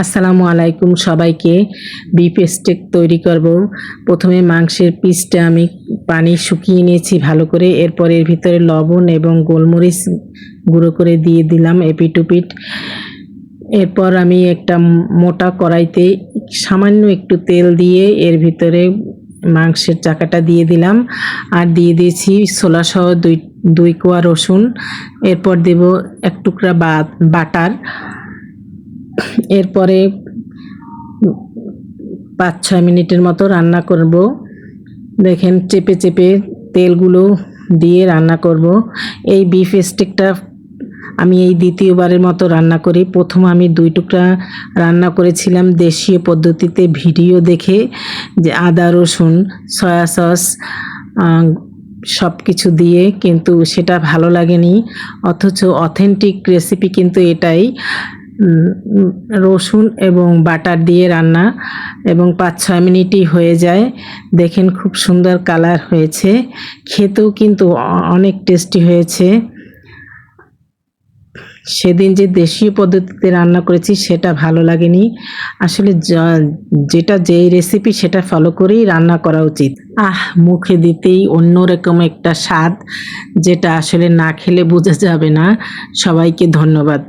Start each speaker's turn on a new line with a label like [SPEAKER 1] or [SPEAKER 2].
[SPEAKER 1] আসসালামু আলাইকুম সবাইকে। বিফ স্টেক তৈরি করব। প্রথমে মাংসের পিসটা আমি পানি শুকিয়ে নিয়েছি ভালো করে। এরপর এর ভিতরে লবণ এবং গোলমরিচ গুঁড়ো করে দিয়ে দিলাম এপিট ওপিট। এরপর আমি একটা মোটা কড়াইতে সামান্য একটু তেল দিয়ে এর ভিতরে মাংসের চাকাটা দিয়ে দিলাম, আর দিয়ে দিয়েছি ছোলা সহ দুই কোয়া রসুন। এরপর দেব এক টুকরা বাটার। এরপরে 5-6 মিনিটের মতো রান্না করব। দেখেন চেপে চেপে তেলগুলো দিয়ে রান্না করব। এই বিফ স্টেকটা আমি এই দ্বিতীয়বারের মতো রান্না করি। প্রথম আমি 2 টুকরা রান্না করেছিলাম দেশীয় পদ্ধতিতে ভিডিও দেখে, যে আদা রসুন সয়া সস সব কিছু দিয়ে, কিন্তু সেটা ভালো লাগেনি। অথচ অথেন্টিক রেসিপি কিন্তু এটাই। রসুন এবং বাটার দিয়ে রান্না, এবং 5-6 মিনিটই হয়ে যায়। দেখেন খুব সুন্দর কালার হয়েছে, খেতেও কিন্তু অনেক টেস্টি হয়েছে। সেদিন যে দেশীয় পদ্ধতিতে রান্না করেছি সেটা ভালো লাগেনি। আসলে যেই রেসিপি সেটা ফলো করেই রান্না করা উচিত। মুখে দিতেই অন্যরকম একটা স্বাদ, যেটা আসলে না খেলে বোঝা যাবে না। সবাইকে ধন্যবাদ।